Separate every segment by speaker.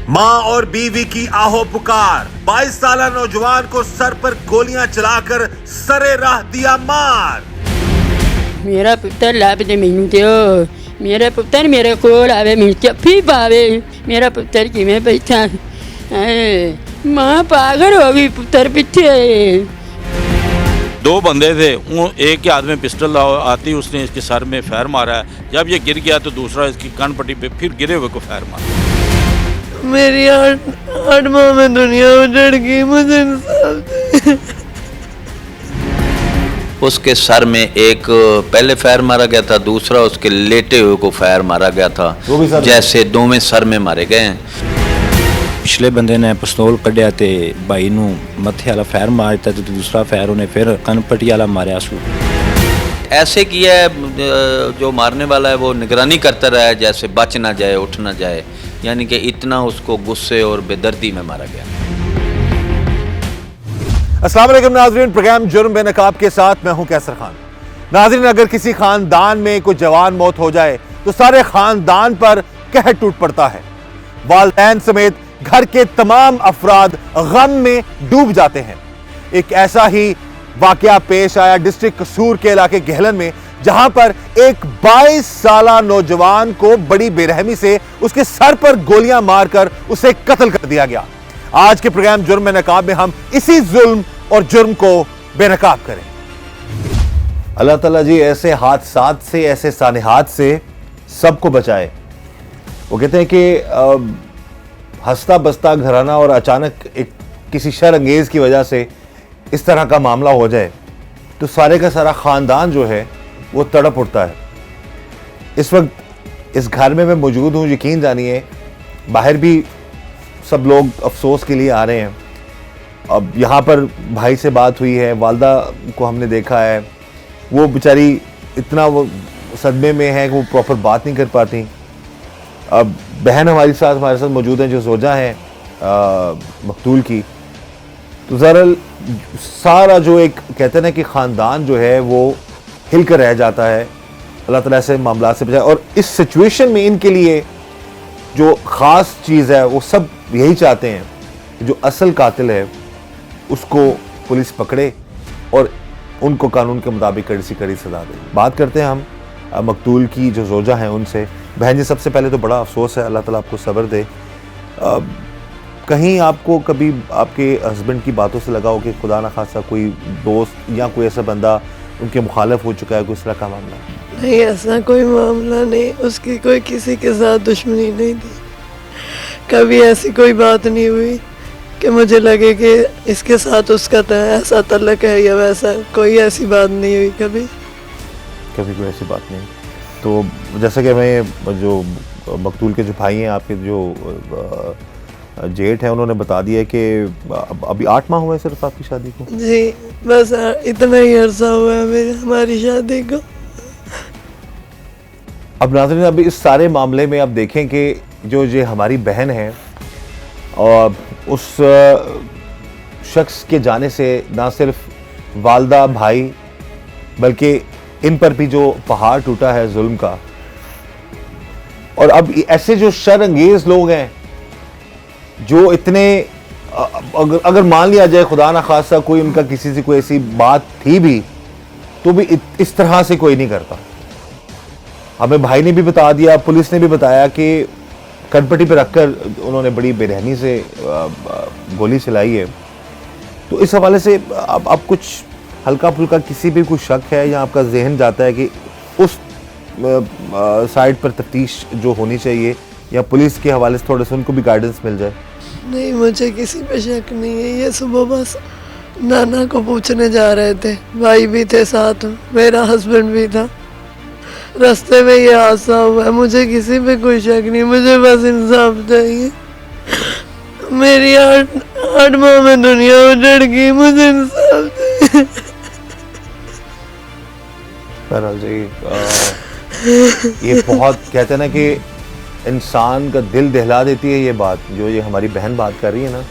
Speaker 1: मां और बीवी की आहो पुकार, 22 साल नौजवान को सर पर गोलियां चलाकर सरे राह दिया मार।
Speaker 2: मेरा पुत्र लाभ दे मैनू दियो, मेरा पुत्र मेरे कोल आवे, मैनू चप्पी पावे, मेरा पुत्र किवें बैठा मां पागल हो गई पुत्र पीछे।
Speaker 3: दो बंदे थे, एक के हाथ में पिस्टल आती उसने इसके सर में फायर मारा है। जब ये गिर गया तो दूसरा इसकी कान पट्टी पे फिर गिरे हुए को फायर मारा।
Speaker 4: मेरी आठ माह में दुनिया उजड़ गई, मुझे इंसाफ दे।
Speaker 5: उसके सर में एक पहले फायर मारा गया था, दूसरा उसके लेटे हुए को फायर मारा गया था, जैसे दोवें सर में मारे गए हैं।
Speaker 6: पिछले बंदे ने पिस्तौल कढ़िया ते भाई नू मथे वाला फायर मार दिता तो दूसरा फायर उन्हें फिर कनपट्टी वाला मारा सू।
Speaker 5: ऐसे किया है, जो मारने वाला है वो निगरानी करता रहा है जैसे बच ना जाए, उठ ना जाए, यानी कि इतना उसको गुस्से और बेदर्दी में मारा गया।
Speaker 1: अस्सलाम वालेकुम नाज़रीन, प्रोग्राम जुर्म बेनकाब के साथ मैं हूं कैसर खान। नाज़रीन, अगर किसी खानदान में कोई जवान मौत हो जाए तो सारे खानदान पर कहर टूट पड़ता है। वालिदैन समेत घर के तमाम अफराद गम में डूब जाते हैं। एक ऐसा ही वाकया पेश आया डिस्ट्रिक्ट कसूर के इलाके गहलन में, जहां पर एक 22 साल नौजवान को बड़ी बेरहमी से उसके सर पर गोलियां मारकर उसे कत्ल कर दिया गया। आज के प्रोग्राम जुर्म बेनकाब में हम इसी जुल्म और जुर्म को बेनकाब करें। अल्लाह ताला जी ऐसे हादसात से, ऐसे सानिहात से सबको बचाए। वो कहते हैं कि हंसता बसता घराना और अचानक एक किसी शर अंगेज की वजह से इस तरह का मामला हो जाए तो सारे का सारा खानदान जो है वो तड़प उठता है। इस वक्त इस घर में मैं मौजूद हूँ, यकीन जानिए बाहर भी सब लोग अफसोस के लिए आ रहे हैं। अब यहाँ पर भाई से बात हुई है, वालदा को हमने देखा है, वो बेचारी इतना वो सदमे में है कि वो प्रॉपर बात नहीं कर पाती। अब बहन हमारे साथ मौजूद हैं जो जोजा हैं मकतूल की। तो ज़रा सारा जो एक कहते हैं ना कि ख़ानदान जो है वो हिल कर रह जाता है। अल्लाह ताला से मामला से बचाए। और इस सिचुएशन में इनके लिए जो ख़ास चीज़ है वो सब यही चाहते हैं कि जो असल कातिल है उसको पुलिस पकड़े और उनको कानून के मुताबिक कड़ी से कड़ी सजा दे। बात करते हैं हम मकतूल की जो जोजा हैं उनसे। बहन जी, सबसे पहले तो बड़ा अफसोस है, अल्लाह ताला आपको सब्र दे। कहीं आपको कभी आपके हस्बैंड की बातों से लगा हो कि खुदा ना खासा कोई दोस्त या कोई ऐसा बंदा उनके मुखालिफ हो चुका है, कोई इस तरह का मामला?
Speaker 4: नहीं, ऐसा कोई मामला नहीं, उसकी कोई किसी के साथ दुश्मनी नहीं थी। कभी ऐसी कोई बात नहीं हुई कि मुझे लगे कि इसके साथ उसका ऐसा तल्लक है या वैसा, कोई ऐसी बात नहीं हुई कभी
Speaker 1: कोई ऐसी बात नहीं। तो जैसा कि मैं जो मकतूल के जो भाई हैं, आपके जो जेठ है, उन्होंने बता दिया कि अभी 8 माह हुए हैं सिर्फ आपकी शादी को।
Speaker 4: जी, बस इतना ही अरसा हुआ है हमारी शादी को।
Speaker 1: अब नाज़रीन, अभी इस सारे मामले में आप देखें कि जो ये हमारी बहन है और उस शख्स के जाने से ना सिर्फ वालदा भाई बल्कि इन पर भी जो पहाड़ टूटा है जुल्म का। और अब ऐसे जो शर अंगेज लोग हैं जो इतने अगर मान लिया जाए खुदा ना खासा कोई उनका किसी से कोई ऐसी बात थी भी तो भी इस तरह से कोई नहीं करता। हमें भाई ने भी बता दिया, पुलिस ने भी बताया कि कनपट्टी पे रखकर उन्होंने बड़ी बेरहमी से गोली चलाई है। तो इस हवाले से अब कुछ हल्का फुल्का किसी भी कुछ शक है या आपका जहन जाता है कि उस साइड पर तफ्तीश जो होनी चाहिए या पुलिस के हवाले से थोड़ा सा उनको भी गाइडेंस मिल जाए?
Speaker 4: नहीं, मुझे किसी पे शक नहीं है। ये सुबह बस नाना को पूछने जा रहे थे, भाई भी थे साथ, मेरा हस्बैंड भी था। रास्ते में ये हादसा हुआ है, मुझे किसी पे कोई शक नहीं, मुझे बस इंसाफ चाहिए। मेरी आठ माह में दुनिया उजड़ गई, मुझे इंसाफ चाहिए।
Speaker 1: बहरहाल जी, ये बहुत कहते हैं ना कि इंसान का दिल दहला देती है ये बात जो ये हमारी बहन बात कर रही है ना,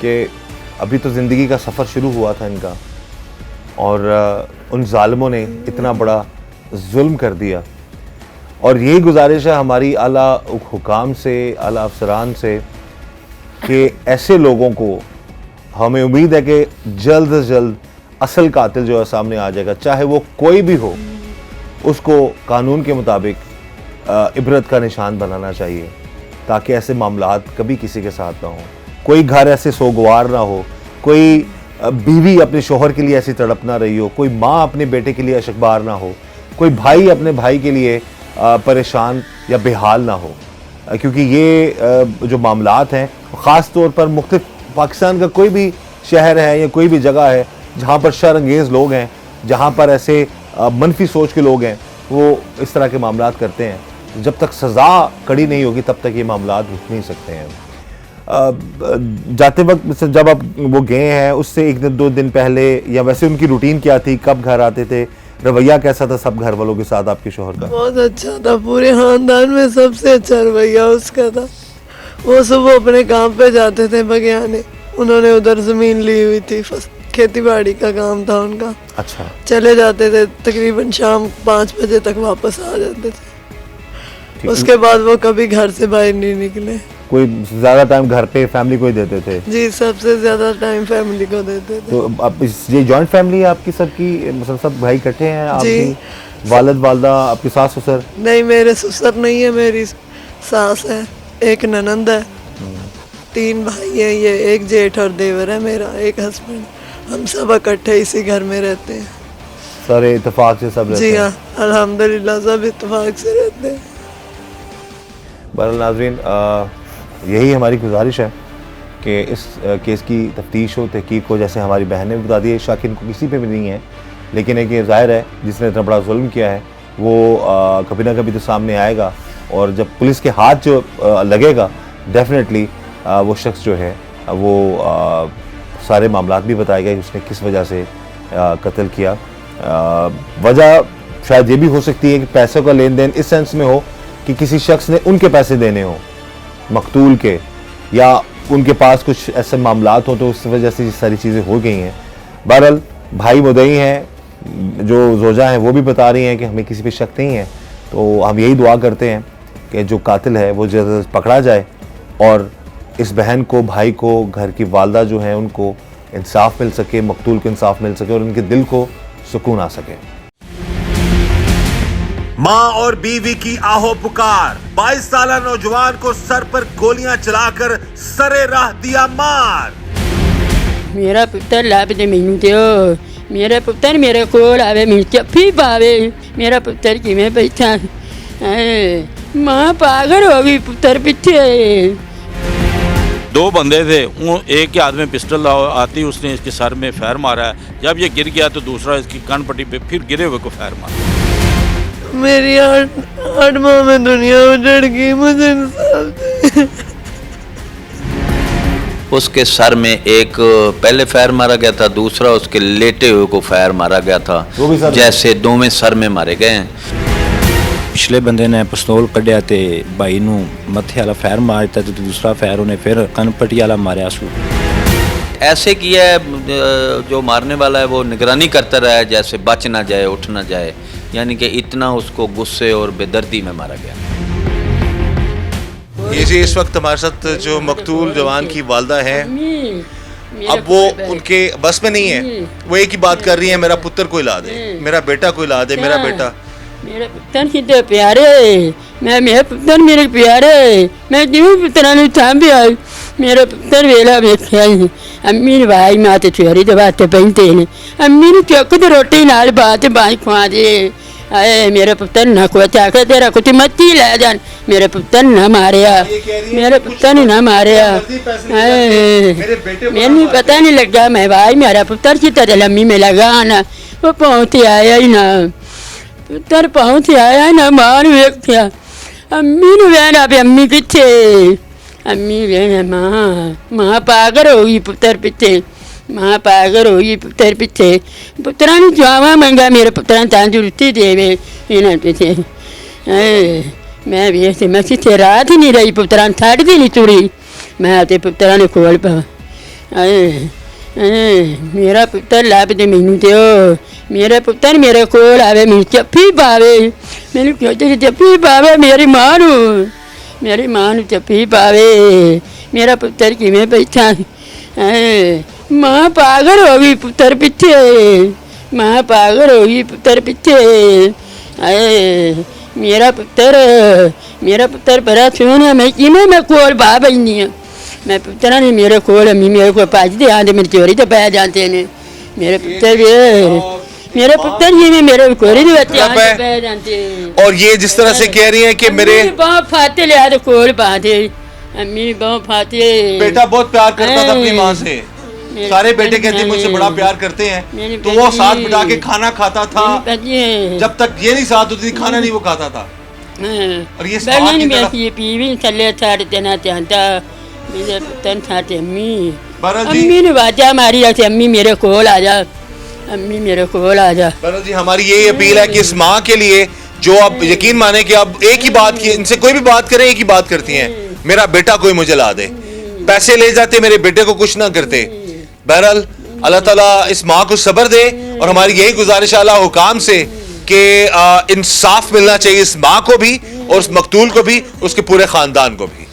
Speaker 1: कि अभी तो ज़िंदगी का सफ़र शुरू हुआ था इनका और उन जालिमों ने इतना बड़ा जुल्म कर दिया। और यही गुजारिश है हमारी आला हुकाम से, आला अफसरान से कि ऐसे लोगों को हमें उम्मीद है कि जल्द से जल्द असल कातिल जो है सामने आ जाएगा, चाहे वो कोई भी हो, उसको कानून के मुताबिक इबरत का निशान बनाना चाहिए, ताकि ऐसे मामलात कभी किसी के साथ ना हो, कोई घर ऐसे सोगवार ना हो, कोई बीवी अपने शोहर के लिए ऐसी तड़प ना रही हो, कोई माँ अपने बेटे के लिए अशकबार ना हो, कोई भाई अपने भाई के लिए परेशान या बेहाल ना हो, क्योंकि ये जो मामलात हैं ख़ास तौर पर मुख्तलिफ पाकिस्तान का कोई भी शहर है या कोई भी जगह है जहाँ पर शरअंगेज़ लोग हैं, जहाँ पर ऐसे मनफी सोच के लोग हैं, वो इस तरह के मामलात करते हैं। जब तक सज़ा कड़ी नहीं होगी तब तक ये मामलात रुक नहीं सकते हैं। जाते वक्त जब आप वो गए हैं उससे एक दिन 2 दिन पहले, या वैसे उनकी रूटीन क्या थी, कब घर आते थे, रवैया कैसा था सब घर वालों के साथ आपके शोहर का?
Speaker 4: बहुत अच्छा था, पूरे खानदान में सबसे अच्छा रवैया उसका था। वो सुबह अपने काम पे जाते थे बगियाने, उन्होंने उधर ज़मीन ली हुई थी, खेती बाड़ी का काम था उनका।
Speaker 1: अच्छा।
Speaker 4: चले जाते थे, तकरीबन शाम 5 बजे तक वापस आ जाते थे। उसके बाद वो कभी घर से बाहर नहीं निकले।
Speaker 1: कोई ज़्यादा टाइम घर पे फैमिली को ही देते थे?
Speaker 4: जी, सबसे ज़्यादा टाइम फैमिली को देते थे।
Speaker 1: तो आप ये जॉइंट फैमिली है आपकी सबकी, मतलब सब भाई इकट्ठे हैं आपकी? वालिद वालदा, आपकी सास ससुर?
Speaker 4: नहीं, मेरे ससुर नहीं है, मेरी सास है, एक ननंद है, 3 भाई हैं, ये एक जेठ और देवर है मेरा, एक हस्बैंड। हम सब इकट्ठे इसी घर में रहते हैं।
Speaker 1: सारे इत्तेफाक से सब रहते हैं?
Speaker 4: जी हाँ, अल्हम्दुलिल्लाह सब इत्तेफाक से रहते हैं।
Speaker 1: बहरहाल नाज़रीन, यही हमारी गुजारिश है कि इस केस की तफ्तीश हो, तहकीक हो। जैसे हमारी बहन ने बता दिया, शक इनको किसी पे भी नहीं है, लेकिन एक ये ज़ाहिर है जिसने इतना बड़ा जुल्म किया है वो कभी ना कभी तो सामने आएगा, और जब पुलिस के हाथ जो लगेगा डेफिनेटली वो शख्स जो है वो सारे मामलात भी बताएगा कि उसने किस वजह से कत्ल किया। वजह शायद ये भी हो सकती है कि पैसों का लेन देन इस सेंस में हो कि किसी शख्स ने उनके पैसे देने हो मकतूल के, या उनके पास कुछ ऐसे मामलात हो तो उस वजह से ये सारी चीज़ें हो गई हैं। बहरहाल भाई मुद्दई हैं, जो जोजा हैं वो भी बता रही हैं कि हमें किसी पे शक नहीं है, तो हम यही दुआ करते हैं कि जो कातिल है वो जल्द से जल्द पकड़ा जाए और इस बहन को, भाई को, घर की वालदा जो हैं उनको इंसाफ मिल सके, मकतूल को इंसाफ मिल सके और उनके दिल को सुकून आ सके। मां और बीवी की आहो पुकार, 22 साल नौजवान को सर पर गोलियां चलाकर सरे राह दिया मार।
Speaker 2: मेरा पुत्र लाभदे मैनू ते मेरा पुत्र मेरे कोल आवे, मैनू जप्फी पावे। मेरा पुत्र किवें बैठा, मां पागल हो गई पुत्र पीछे।
Speaker 3: 2 बंदे थे, एक के हाथ में पिस्टल आती उसने इसके सर में फायर मारा है। जब ये गिर गया तो दूसरा इसकी कान पट्टी पे फिर गिरे हुए को फायर मारा।
Speaker 4: मेरी 8 माह में दुनिया उजड़ गई, मुझे इंसाफ दे।
Speaker 5: उसके सर में एक पहले फायर मारा गया था, दूसरा उसके लेटे हुए को फायर मारा गया था, जैसे दोवें सर में मारे गए हैं।
Speaker 6: पिछले बंदे ने पिस्तौल कढ़िया ते भाई नू मथे वाला फायर मार दिता, तो दूसरा फायर उन्हें फिर कनपट्टी वाला मारा सू।
Speaker 5: ऐसे किया है, जो मारने वाला है वो निगरानी करता रहा है, जैसे बच ना जाए, उठ ना जाए, यानी कि इतना उसको गुस्से और बेदर्दी में मारा गया।
Speaker 1: ये जी इस वक्त हमारे साथ जो मकतूल जवान की वालदा है, अब वो उनके बस में नहीं है, वो एक ही बात कर रही है, मेरा पुत्र को ला दे, मेरा बेटा को ला दे, मेरा बेटा।
Speaker 2: मेरे पुत्र कितने प्यारे, मेरे पुत्र मेरे प्यारे, मैं क्यों पुत्रा नूं थांभिया। मेरा पुत्र वेला वेख्या ही, अम्मी ने भाई मां ते चोरी दे बाते पैंते ने, अम्मी ने चुक ते रोटी नाल बात बाई खुआ दे। आए मेरे पुत्र ना को चाके तेरा कुछ मत्ती ले जान, मेरे पुत्र ना मारिया, मेरे पुत्र ने ना मारिया। मैंने पता नहीं लगा, मैं भाई मेरा पुत्र की तरह लम्मी में लगा ना, वो पहुँच आया ही ना, पुत्र पहुँच आया ना, मार वेख्या। अम्मी ने वेना पे अम्मी किथे, अम्मी वेना मां पागल हो गई पुत्र पीछे, मां पागल हो गई पुत्र पीछे। पुत्रा ने जावा मंगा, मेरे पुत्रा तंदुरुस्ती देवे इन्हें पीछे। मैं भी मैं किथे रात ही नहीं रही, पुत्रा छड्डदी नहीं तुरी, मैं ते पुत्रा ने कोल पा। मेरा पुत्र लाभदे मैनू ते मेरा पुत्र मेरे कोल आवे, मैनू जप्फी पावे, मैनू क्यों जप्फी पावे, मेरी मां नू जप्फी पावे, मेरा पुत्र किवें बैठा हाय मां पागल हो गई पुत्र पिछे मां पागल हो गई पुत्र पिछे हाय मेरा पुत्र बड़ा सोहना मैं किवें मैं कोल बा बैठी हाँ मैं पुत्रा ने मेरे कोल अम्मी मेरे को भजते आते मेरी चोरी तो पै जाते ने मेरे पुत्र जी में मेरे कोरी दे बच्चे आते पै जाते
Speaker 1: और ये जिस तरह से कह रही हैं कि मेरे
Speaker 2: बहुत फाते लिया तो कोल बांधे अम्मी बहुत फाते
Speaker 1: बेटा बहुत प्यार करता था अपनी माँ से, सारे बेटे कहते हैं मुझसे बड़ा प्यार करते हैं, तो वो साथ बिठा के खाना खाता था, जब तक ये नहीं साथ होती थी खाना नहीं वो खाता था। और ये साथ की तरफ
Speaker 2: ये पीवी चले छाड़ देना चाहता मेरे पुत्र छाते
Speaker 1: बहरहाल जी
Speaker 2: अम्मी ने बाजा मारी रखी अम्मी मेरे कोल आ जा अम्मी मेरे कोल आ जा।
Speaker 1: बहरहाल जी हमारी यही अपील है कि इस माँ के लिए जो आप यकीन माने कि आप एक ही बात की इनसे कोई भी बात करें एक ही बात करती हैं, मेरा बेटा कोई मुझे ला दे, पैसे ले जाते मेरे बेटे को कुछ ना करते। बहरहाल अल्लाह ताला इस माँ को सब्र दे और हमारी यही गुजारिश आला हुकाम से कि इंसाफ मिलना चाहिए इस माँ को भी और उस मकतूल को भी उसके पूरे खानदान को भी।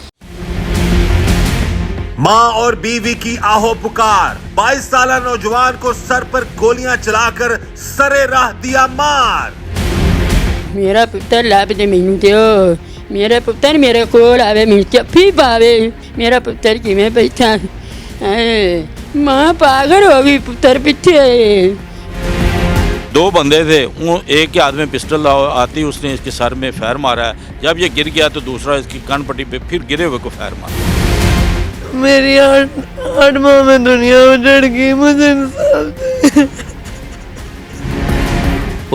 Speaker 1: माँ और बीवी की आहो पुकार, 22 साल नौजवान को सर पर गोलियां चलाकर सरे राह दिया मार।
Speaker 2: मेरा पुत्र लाभ दे मैनू दियो मेरा पुत्र मेरे कोल आवे मैनू जप्फी पावे मेरा पुत्र किवें बैठा हाय मां पागल हो गई पुत्र पिछे।
Speaker 3: दो बंदे थे, एक के हाथ में पिस्टल आती उसने इसके सर में फायर मारा है, जब ये गिर गया तो दूसरा इसकी कान पट्टी पे फिर गिरे हुए को फायर मारा।
Speaker 4: मेरी 8 माह में दुनिया उजड़ गई, मुझे इंसाफ दे।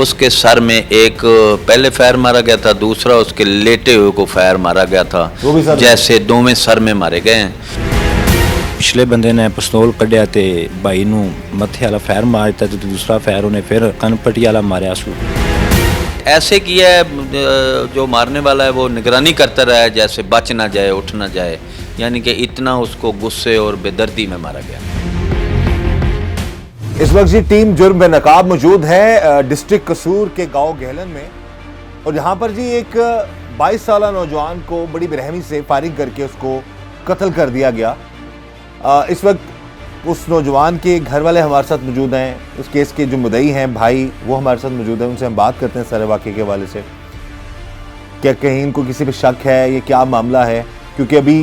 Speaker 5: उसके सर में एक पहले फायर मारा गया था, दूसरा उसके लेटे हुए को फायर मारा गया था, जैसे दोवें सर में मारे गए हैं।
Speaker 6: पिछले बंदे ने पिस्तौल कढ़िया ते भाई नू मथे वाला फायर मार दिता ते दूसरा फायर उन्हें फिर कनपट्टी वाला मारिया सू।
Speaker 5: ऐसे किया है जो मारने वाला है वो निगरानी करता रहा है जैसे बच ना जाए उठ ना जाए, यानी कि इतना उसको गुस्से और बेदर्दी में मारा गया।
Speaker 1: इस वक्त जी टीम जुर्म बेनकाब मौजूद है डिस्ट्रिक्ट कसूर के गांव गहलन में, और यहाँ पर जी एक 22 साल नौजवान को बड़ी बेरहमी से फायरिंग करके उसको कत्ल कर दिया गया। इस वक्त उस नौजवान के घर वाले हमारे साथ मौजूद हैं, उस केस के जो मुद्दई हैं भाई वो हमारे साथ मौजूद हैं, उनसे हम बात करते हैं सारे वाक़े के हवाले से। क्या कहीं इनको किसी पे शक है, ये क्या मामला है, क्योंकि अभी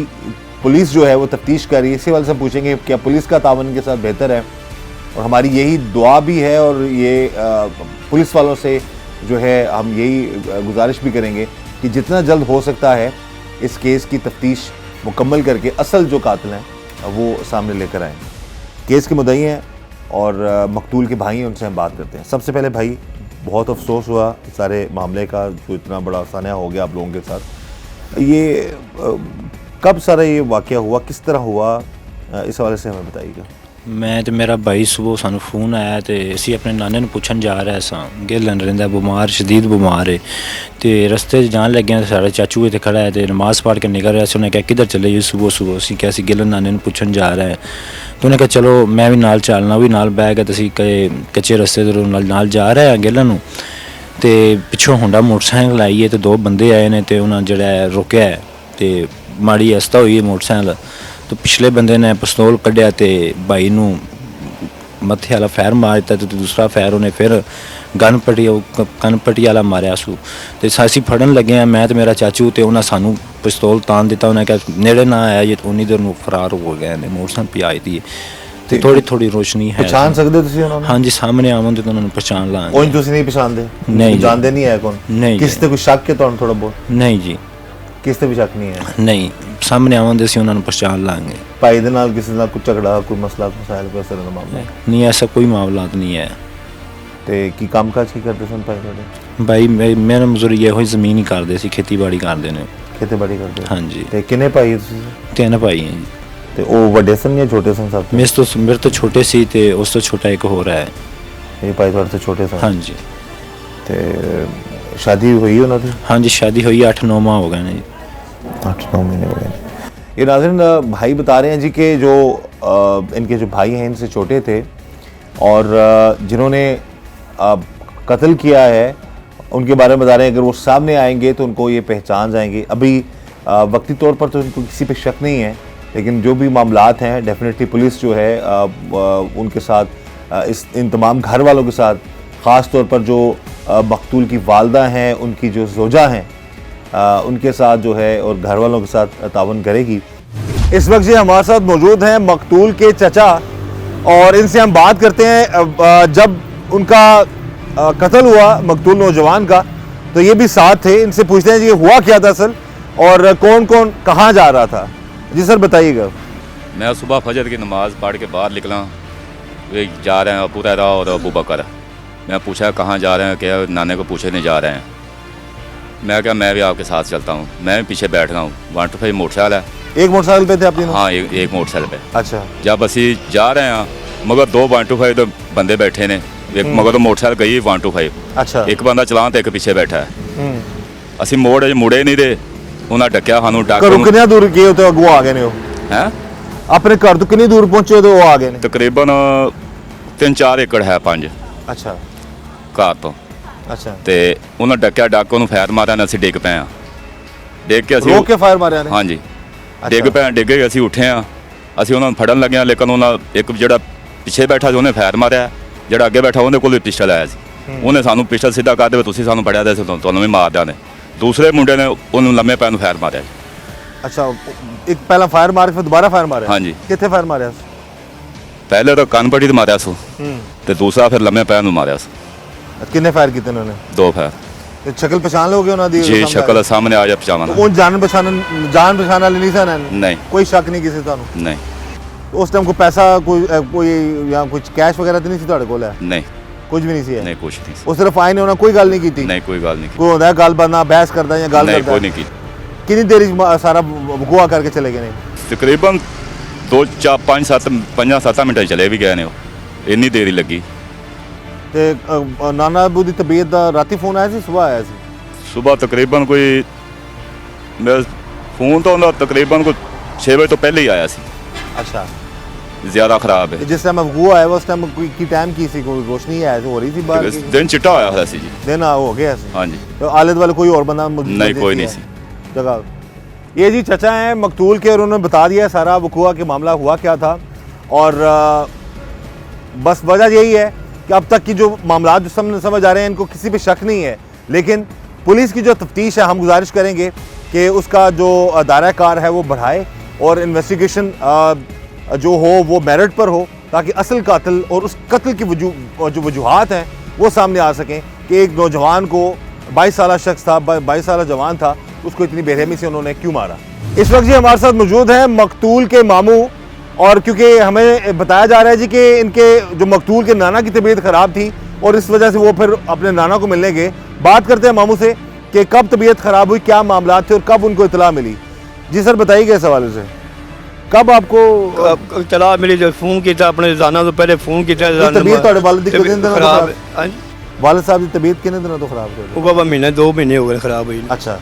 Speaker 1: पुलिस जो है वो तफ्तीश कर रही है। इसी वाले से पूछेंगे क्या पुलिस का तावन के साथ बेहतर है, और हमारी यही दुआ भी है और ये पुलिस वालों से जो है हम यही गुजारिश भी करेंगे कि जितना जल्द हो सकता है इस केस की तफ्तीश मुकम्मल करके असल जो कातिल हैं वो सामने लेकर आएँ। केस के मुद्दई हैं और मकतूल के भाई हैं, उनसे हम बात करते हैं। सबसे पहले भाई बहुत अफसोस हुआ सारे मामले का, जो इतना बड़ा सान्या हो गया आप लोगों के साथ। ये कब सारा ये वाक़या हुआ, किस तरह हुआ, इस हवाले से हमें बताइएगा।
Speaker 6: मैं तो मेरा भाई सुबह सानू फोन आया तो असी अपने नाने नूं पुछन जा रहे सां, गिलन रहिंदा बीमार शदीद बीमार है, तो रस्ते जान लगे तो साढ़ा चाचू इतने खड़ा है तो नमाज़ पढ़ के निकल रहा। उन्हें कहा किधर चले जी सुबह सुबह, असी क्या गिलन नाने नूं पुछन जा रहे हैं, तो उन्हें कहा चलो मैं भी नाल चलना, भी नाल बह गया। तो असी कच्चे रस्ते नाल जा रहे हैं गिलन नूं, तो पिछों होंडा मोटरसाइकिल आई है तो 2 बंदे आए ने तो उन्हें जो रोकया है तो माड़ी हस्ता हुई है मोटरसाइकिल, तो पिछले बंदे ने पिस्तौल कढ़िया ते भाई नू मथे वाला फायर मार दिता तो दूसरा फायर उन्हें फिर कनपट्टी वाला मारिया सू। तो असीं फड़न लगे हैं मैं तो मेरा चाचू, तो उन्हें सानू पिस्तौल तान दिता, उन्हें कहा नेड़े ना आया ये, उन्नी देर फरार हो गए ने। मोटरसाइकिल पे आई थी तो थोड़ी थोड़ी रोशनी है।
Speaker 1: पहचान सकते तुसीं उन्हां नूं?
Speaker 6: हाँ जी सामने आवन तो उन्होंने पहचान ला।
Speaker 1: उन्हें तुसीं नहीं पहचानदे?
Speaker 6: नहीं
Speaker 1: जानते नहीं है कौन?
Speaker 6: नहीं।
Speaker 1: किस ते कोई शक है तुहानूं थोड़ा बहुत?
Speaker 6: नहीं जी
Speaker 1: किस ते भी शक नहीं है?
Speaker 6: नहीं, सामने आवन से उन्होंने पहचान लांगे।
Speaker 1: भाई दे नाल किसी नाल कोई झगड़ा कोई मसला मसाइल कोई तरह का मामला
Speaker 6: नहीं, ऐसा कोई मामला नहीं है।
Speaker 1: ते की कामकाज की करते सन भाई थोड़े?
Speaker 6: भाई मेरा मजदूरी ये होई ज़मीन ही करते सी, खेतीबाड़ी करते ने।
Speaker 1: खेतीबाड़ी करते?
Speaker 6: हाँ जी।
Speaker 1: ते किन्ने भाई तुसीं?
Speaker 6: 3 भाई हैं जी।
Speaker 1: ते ओ वड्डे सन या छोटे सन सब?
Speaker 6: मेरे तो छोटे सी ते उस तो छोटा एक हो रहा है।
Speaker 1: ये भाई थोड़े से छोटे सन?
Speaker 6: हाँ जी।
Speaker 1: ते शादी हुई उन्हां दी?
Speaker 6: हाँ जी शादी हुई 8-9 माह हो गए ने जी।
Speaker 1: 8-9 महीने हो गए। ये नाज़रीन भाई बता रहे हैं जी कि जो इनके जो भाई हैं इनसे छोटे थे और जिन्होंने कत्ल किया है उनके बारे में बता रहे हैं अगर वो सामने आएंगे तो उनको ये पहचान जाएंगे। अभी वक्ती तौर पर तो इनको किसी पे शक नहीं है, लेकिन जो भी मामलात हैं डेफिनेटली पुलिस जो है उनके साथ इस इन तमाम घर वालों के साथ ख़ास तौर पर जो मकतूल की वालदा हैं, उनकी जो ज़ौजा हैं, उनके साथ जो है और घर वालों के साथ तावन करेगी। इस वक्त ये हमारे साथ मौजूद हैं मकतूल के चचा, और इनसे हम बात करते हैं जब उनका कत्ल हुआ मकतूल नौजवान का, तो ये भी साथ थे। इनसे पूछते हैं कि हुआ क्या था असल और कौन कौन कहाँ जा रहा था। जी सर बताइएगा।
Speaker 7: मैं सुबह फजर की नमाज़ पढ़ के बाहर निकला, वे जा रहे हैं अबू रहरा और अबू बकर। मैं पूछा कहाँ जा रहे हैं, क्या नाने को पूछने जा रहे हैं। मैं क्या मैं भी आपके साथ चलता हूँ, मैं भी पीछे बैठ रहा हूँ। 125 मोटरसाइकिल है।
Speaker 1: एक मोटरसाइकिल पे थे आप तीनों?
Speaker 7: हाँ, एक मोटरसाइकिल पे।
Speaker 1: अच्छा।
Speaker 7: जब असी जा रहे हैं मगर 2 125 तो बंदे बैठे ने, एक मगर तो मोटरसाइकिल गई 125।
Speaker 1: अच्छा।
Speaker 7: एक बंदा चलान तो एक पीछे बैठा है। असी मुड़े नहीं दे, उन्हें डकिया सानू
Speaker 1: घरों कितनी दूर गए तो अगू आ गए ने?
Speaker 7: हैं
Speaker 1: अपने घर तो कितनी दूर पहुंचे तो वो आ गए ने?
Speaker 7: तकरीबन 3-4 एकड़ है 5
Speaker 1: अच्छा।
Speaker 7: घर तो।
Speaker 1: अच्छा।
Speaker 7: ਤੇ ਉਹਨਾਂ ਡੱਕਿਆ ਡੱਕ ਉਹਨੂੰ ਫੈਰ ਮਾਰਿਆ ਨੇ, ਅਸੀਂ ਡਿੱਗ ਪਏ ਆ। ਡਿੱਗ ਕੇ ਅਸੀਂ
Speaker 1: रोक के फायर मारे ने?
Speaker 7: ਹਾਂਜੀ ਡਿੱਗ ਪਏ, ਡਿੱਗ ਕੇ ਅਸੀਂ ਉੱਠੇ ਆ। ਅਸੀਂ ਉਹਨਾਂ ਨੂੰ ਫੜਨ ਲੱਗੇ ਆ, ਲੇਕਿਨ ਉਹਨਾਂ ਇੱਕ ਜਿਹੜਾ ਪਿੱਛੇ ਬੈਠਾ ਸੀ ਉਹਨੇ ਫੈਰ ਮਾਰਿਆ, ਜਿਹੜਾ ਅੱਗੇ ਬੈਠਾ ਉਹਦੇ ਕੋਲ ਪਿਸਟਲ ਆਇਆ ਸੀ। ਉਹਨੇ ਸਾਨੂੰ ਪਿਸਟਲ ਸਿੱਧਾ ਕਰ ਦੇਵੇ, ਤੁਸੀਂ ਸਾਨੂੰ ਫੜਿਆ ਦੇ ਤੁਹਾਨੂੰ ਵੀ ਮਾਰ ਦਿਆਂ ਨੇ। ਦੂਸਰੇ ਮੁੰਡੇ ਨੇ ਉਹਨੂੰ ਲੰਮੇ ਪੈਰ ਨੂੰ ਫੈਰ ਮਾਰਿਆ।
Speaker 1: अच्छा, एक पहला फायर मार के फिर दोबारा फायर मारे?
Speaker 7: हाँ जी।
Speaker 1: कितने फायर मारे?
Speaker 7: ਪਹਿਲੇ ਤਾਂ ਕੰਨ ਪੱਟੀ ਤੇ ਮਾਰਿਆ ਸੋ, ਤੇ ਦੂਸਰਾ ਫਿਰ ਲੰਮੇ ਪੈਰ ਨੂੰ ਮਾਰਿਆ ਸੋ।
Speaker 1: कितने फायर किए उन्होंने?
Speaker 7: 2 ਫੈਰ।
Speaker 1: तो शक्ल पहचान लोगे उन्होंने?
Speaker 7: ਜੀ ਸ਼ਕਲ ਸਾਹਮਣੇ ਆ ਜਾ ਪਛਾਣਨਾ।
Speaker 1: उन जान पहचान वाले नहीं थे?
Speaker 7: नहीं।
Speaker 1: कोई शक नहीं किसी ਤੁਹਾਨੂੰ?
Speaker 7: ਨਹੀਂ
Speaker 1: उस टाइम कोई पैसा कोई या कुछ कैश वगैरह तो नहीं सी ਤੁਹਾਡੇ ਕੋਲ?
Speaker 7: ਨਹੀਂ
Speaker 1: कुछ भी नहीं सी है?
Speaker 7: ਨਹੀਂ ਕੁਛ ਨਹੀਂ।
Speaker 1: उस तरफ आए ने उन्होंने कोई गल नहीं की थी?
Speaker 7: ਨਹੀਂ ਕੋਈ ਗੱਲ ਨਹੀਂ
Speaker 1: कोई होता है गल बनना बहस करदा या गल
Speaker 7: ਨਹੀਂ
Speaker 1: करदा?
Speaker 7: ਕੋਈ ਨਹੀਂ ਕੀ।
Speaker 1: कितनी देर सारा वकूआ करके चले गए ने?
Speaker 7: ਤਕਰੀਬਨ 5-7 ਮਿੰਟ ਚਲੇ ਵੀ ਗਏ ਨੇ ਉਹ, ਇੰਨੀ ਦੇਰ ਹੀ ਲੱਗੀ।
Speaker 1: ਤੇ ਨਾਨਾ ਅਬੂ ਦੀ ਤਬੀਅਤ ਦਾ ਰਾਤੀ ਫੋਨ ਆਇਆ ਸੀ ਸਵੇਰ ਆਇਆ ਸੀ?
Speaker 7: ਸਵੇਰ ਤਕਰੀਬਨ ਕੋਈ ਮੇਰਾ ਫੋਨ ਤਾਂ ਉਹਨਾਂ ਤਕਰੀਬਨ ਕੋਈ 6 ਵਜੇ ਤੋਂ ਪਹਿਲੇ ਹੀ ਆਇਆ ਸੀ।
Speaker 1: अच्छा।
Speaker 7: ਜ਼ਿਆਦਾ ਖਰਾਬ ਹੈ।
Speaker 1: जिस टाइम वकूआ आया उस टाइम कोई की टाइम की सी, कोई रोशनी है हो रही थी बाहर की?
Speaker 7: ਦਿਨ ਚਿੱਟਾ ਹੋਇਆ ਹੋਇਆ ਸੀ ਜੀ।
Speaker 1: दिन हो गया ਸੀ?
Speaker 7: ਹਾਂਜੀ।
Speaker 1: तो आले दुआले कोई और बंदा मौजूद
Speaker 7: नहीं कोई नहीं सी।
Speaker 1: जगह। ये जी चचा हैं मकतूल के, और उन्होंने बता दिया सारा वकूआ के मामला हुआ क्या था। और बस वजह यही है कि अब तक की जो मामला जो समझ आ रहे हैं इनको किसी पे शक नहीं है, लेकिन पुलिस की जो तफ्तीश है हम गुजारिश करेंगे कि उसका जो दायरा कार है वो बढ़ाए और इन्वेस्टिगेशन जो हो वो मेरिट पर हो, ताकि असल कातिल और उस कत्ल की जो वजूहात हैं वो सामने आ सकें कि एक नौजवान को 22 साल शख्स था, 22 साल जवान था, उसको इतनी बेरहमी से उन्होंने क्यों मारा। इस वक्त जी हमारे साथ मौजूद हैं मकतूल के मामू, और क्योंकि हमें बताया जा रहा है जी कि इनके जो मकतूल के नाना की तबीयत ख़राब थी और इस वजह से वो फिर अपने नाना को मिलने गए। बात करते हैं मामू से कि कब तबीयत ख़राब हुई, क्या मामला थे और कब उनको इतला मिली। जी सर बताइएगा इस हवाले से, कब आपको
Speaker 8: चला मिली? जो फोन किया अपने जाना तो पहले फोन किया।
Speaker 1: तबीयत थोड़े वालिद दी कितने दिनों तो
Speaker 8: खराब
Speaker 1: खराब? वालिद साहब की तबीयत कितने दिनों तो खराब हो?
Speaker 8: वो बाबा महीने 2 महीने हो गए खराब हुई।
Speaker 1: अच्छा।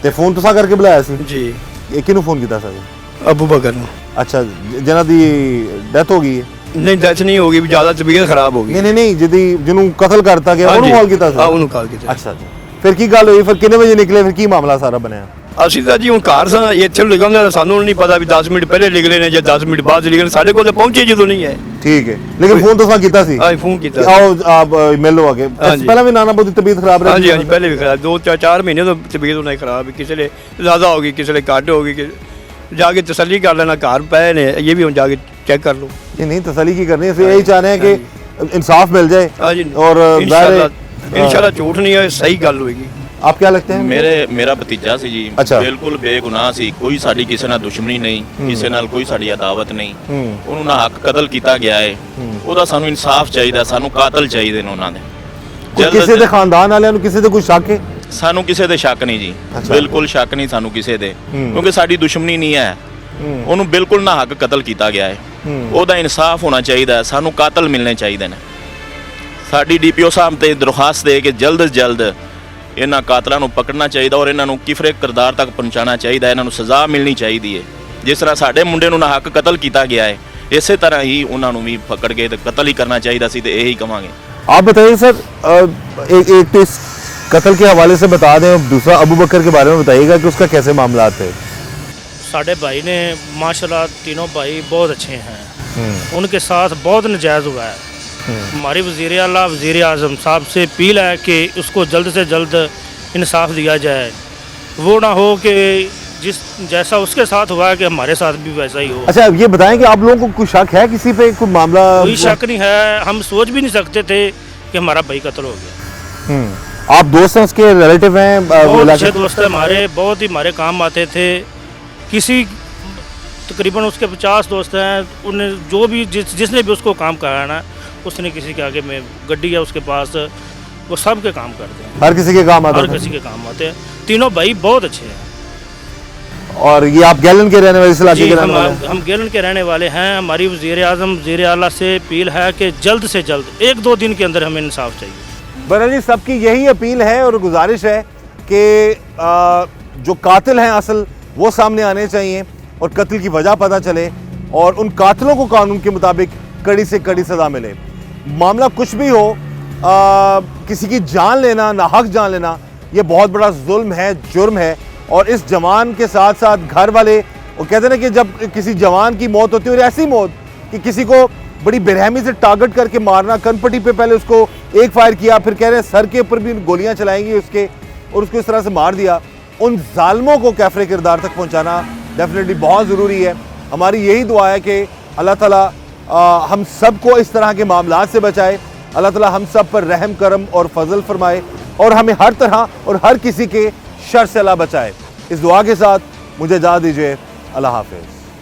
Speaker 1: ते फोन तुसा करके बुलाया सी?
Speaker 8: जी।
Speaker 1: ये किनू फोन किया सर?
Speaker 8: अबू बकर ने।
Speaker 1: अच्छा, जिन्हां दी डेथ हो गई है?
Speaker 8: नहीं डेथ नहीं होगी, ज्यादा तबीयत खराब होगी।
Speaker 1: नहीं नहीं जिदी जिन्हों कत्ल करता गया ਉਹਨੂੰ ਕਾਲ ਕੀਤਾ ਸੀ?
Speaker 8: ਹਾਂ ਉਹਨੂੰ ਕਾਲ ਕੀਤਾ।
Speaker 1: ਅੱਛਾ ਜੀ, ਫਿਰ ਕੀ ਗੱਲ ਹੋਈ, ਫਿਰ ਕਿੰਨੇ ਵਜੇ ਨਿਕਲੇ, ਫਿਰ ਕੀ ਮਾਮਲਾ ਸਾਰਾ ਬਣਿਆ?
Speaker 8: ਅਸੀਂ ਤਾਂ ਜੀ ਹੁਣ ਘਰ ਸਾਂ, ਇੱਥੇ ਲਿਖਾਂਗੇ ਸਾਨੂੰ ਨਹੀਂ ਪਤਾ ਵੀ 10 ਮਿੰਟ ਪਹਿਲੇ ਨਿਕਲੇ ਨੇ ਜਾਂ 10 ਮਿੰਟ ਬਾਅਦ ਨਿਕਲੇ, ਸਾਡੇ ਕੋਲ ਤਾਂ ਪਹੁੰਚੇ ਜਦੋਂ ਨਹੀਂ ਹੈ।
Speaker 1: ਠੀਕ ਹੈ, ਲੇਕਿਨ ਫੋਨ ਤੁਸੀਂ ਕੀਤਾ ਸੀ?
Speaker 8: ਹਾਂ ਫੋਨ ਕੀਤਾ।
Speaker 1: ਆਓ ਆਪ ਮਿਲ ਲਓ ਆਗੇ। ਪਹਿਲਾਂ ਵੀ ਨਾਨਾ ਬਹੁਤ ਤਬੀਅਤ ਖਰਾਬ ਰਹੀ?
Speaker 8: ਹਾਂਜੀ ਹਾਂਜੀ ਪਹਿਲੇ ਵੀ ਖਰਾਬ, 2-4 ਮਹੀਨੇ ਤੋਂ ਤਬੀਅਤ ਉਹਨਾਂ ਦੀ ਖਰਾਬ, ਕਿਸੇ ਨੇ ਜ਼ਿਆਦਾ ਹੋ ਗਈ, ਕਿਸੇ ਨੇ ਘੱਟ ਹੋ ਗਈ। जाके तसल्ली कर लेना, घर पे ने ये भी हम जाके चेक कर लो।
Speaker 1: ये नहीं तसल्ली की करनी है, यही चाह रहे हैं कि इंसाफ मिल जाए और
Speaker 8: इंशाल्लाह झूठ नहीं है, सही गल होगी।
Speaker 1: आप क्या लगते हैं?
Speaker 3: ਮੇਰਾ ਭਤੀਜਾ ਸੀ ਜੀ।
Speaker 1: ਅੱਛਾ।
Speaker 3: ਬਿਲਕੁਲ ਬੇਗੁਨਾਹ ਸੀ, ਕੋਈ ਸਾਡੀ ਕਿਸੇ ਨਾਲ ਦੁਸ਼ਮਣੀ ਨਹੀਂ, ਕਿਸੇ ਨਾਲ ਕੋਈ ਸਾਡੀ ਅਦਾਵਤ ਨਹੀਂ। ਉਹਨੂੰ ਨਾ ਹੱਕ ਕਤਲ ਕੀਤਾ ਗਿਆ ਹੈ, ਉਹਦਾ ਸਾਨੂੰ ਇਨਸਾਫ ਚਾਹੀਦਾ, ਸਾਨੂੰ ਕਾਤਲ ਚਾਹੀਦੇ ਨੇ ਉਹਨਾਂ ਦੇ।
Speaker 1: ਕਿਸੇ ਦੇ ਖਾਨਦਾਨ ਵਾਲਿਆਂ ਨੂੰ ਕਿਸੇ ਤੇ ਕੋਈ ਸ਼ੱਕ ਹੈ?
Speaker 3: ਸਾਨੂੰ ਕਿਸੇ ਦੇ ਸ਼ੱਕ ਨਹੀਂ ਜੀ, ਬਿਲਕੁਲ ਸ਼ੱਕ ਨਹੀਂ ਸਾਨੂੰ ਕਿਸੇ ਦੇ, ਕਿਉਂਕਿ ਸਾਡੀ ਦੁਸ਼ਮਣੀ ਨਹੀਂ ਹੈ। ਉਹਨੂੰ ਬਿਲਕੁਲ ਨਾ ਹੱਕ ਕਤਲ ਕੀਤਾ ਗਿਆ ਹੈ, ਉਹਦਾ ਇਨਸਾਫ ਹੋਣਾ ਚਾਹੀਦਾ, ਸਾਨੂੰ ਕਾਤਲ ਮਿਲਣੇ ਚਾਹੀਦੇ ਨੇ। ਸਾਡੀ ਡੀਪੀਓ ਸਾਹਿਬ ਤੇ ਦਰਖਾਸਤ ਦੇ ਕੇ ਜਲਦ ਤੋਂ ਜਲਦ ਇਹਨਾਂ ਕਾਤਲਾਂ ਨੂੰ ਪਕੜਨਾ ਚਾਹੀਦਾ ਔਰ ਇਹਨਾਂ ਨੂੰ ਕਿਫਰੇ ਕਿਰਦਾਰ ਤੱਕ ਪਹੁੰਚਾਉਣਾ ਚਾਹੀਦਾ, ਇਹਨਾਂ ਨੂੰ ਸਜ਼ਾ ਮਿਲਣੀ ਚਾਹੀਦੀ ਹੈ। ਜਿਸ ਤਰ੍ਹਾਂ ਸਾਡੇ ਮੁੰਡੇ ਨੂੰ ਨਾ ਹੱਕ ਕਤਲ ਕੀਤਾ ਗਿਆ ਹੈ, ਇਸੇ ਤਰ੍ਹਾਂ ਹੀ ਉਹਨਾਂ ਨੂੰ ਵੀ ਪਕੜ ਕੇ ਤੇ ਕਤਲ ਹੀ ਕਰਨਾ ਚਾਹੀਦਾ ਸੀ, ਤੇ ਇਹੀ ਕਵਾਂਗੇ।
Speaker 1: आप बताइए सर, एक तो इस कत्ल के हवाले से बता दें, दूसरा अबू बकर के बारे में बताइएगा कि उसका कैसे मामला थे?
Speaker 9: साढ़े भाई ने माशाल्लाह तीनों भाई बहुत अच्छे हैं, उनके साथ बहुत नजायज़ हुआ है। हमारी वज़ीर आला वज़ीर आज़म साहब से अपील है कि उसको जल्द से जल्द इंसाफ दिया जाए, वो ना हो कि जिस जैसा उसके साथ हुआ है कि हमारे साथ भी वैसा ही हो।
Speaker 1: अच्छा ये बताएं कि आप लोगों को कोई शक है किसी पे, कोई मामला?
Speaker 9: कोई शक नहीं है, हम सोच भी नहीं सकते थे कि हमारा भाई कत्ल हो गया।
Speaker 1: आप दोस्त हैं, उसके रिलेटिव हैं? वो
Speaker 9: बहुत
Speaker 1: इलाके-
Speaker 9: अच्छे दोस्त हैं हमारे, बहुत ही हमारे काम आते थे। किसी तकरीबन उसके 50 दोस्त हैं, उन्हें जो भी जिसने भी उसको काम कराना उसने किसी के आगे में गड्डी है उसके पास, वो सब के काम करते हैं,
Speaker 1: हर किसी के काम आता
Speaker 9: हर
Speaker 1: था।
Speaker 9: किसी के काम आते हैं। तीनों भाई बहुत अच्छे हैं
Speaker 1: और ये आप गैलन के रहने वाले, इस इलाके
Speaker 9: जी।
Speaker 1: के रहने वाले हैं?
Speaker 9: हम गेलन के रहने वाले हैं। हमारी वज़ीर आज़म वज़ीर आला से अपील है कि जल्द से जल्द 1-2 दिन के अंदर हमें इंसाफ चाहिए।
Speaker 1: बहरहाल जी सबकी यही अपील है और गुजारिश है कि जो कातिल हैं असल वो सामने आने चाहिए और कत्ल की वजह पता चले और उन कातिलों को कानून के मुताबिक कड़ी से कड़ी सज़ा मिले। मामला कुछ भी हो, किसी की जान लेना, नाहक जान लेना, ये बहुत बड़ा जुल्म है, जुर्म है। और इस जवान के साथ साथ घर वाले, वो कहते हैं ना कि जब किसी जवान की मौत होती है, और ऐसी मौत कि किसी को बड़ी बेरहमी से टारगेट करके मारना, कनपट्टी पे पहले उसको एक फायर किया, फिर कह रहे हैं सर के ऊपर भी गोलियां चलाएंगी उसके, और उसको इस तरह से मार दिया। उन जालिमों को कैफरे किरदार तक पहुंचाना डेफिनेटली बहुत ज़रूरी है। हमारी यही दुआ है कि अल्लाह ताला हम सब को इस तरह के मामलात से बचाए, अल्लाह ताला हम सब पर रहम करम और फजल फरमाए और हमें हर तरह और हर किसी के शर से अल्लाह बचाए। इस दुआ के साथ मुझे इजाज़त दीजिए। अल्लाह हाफिज़।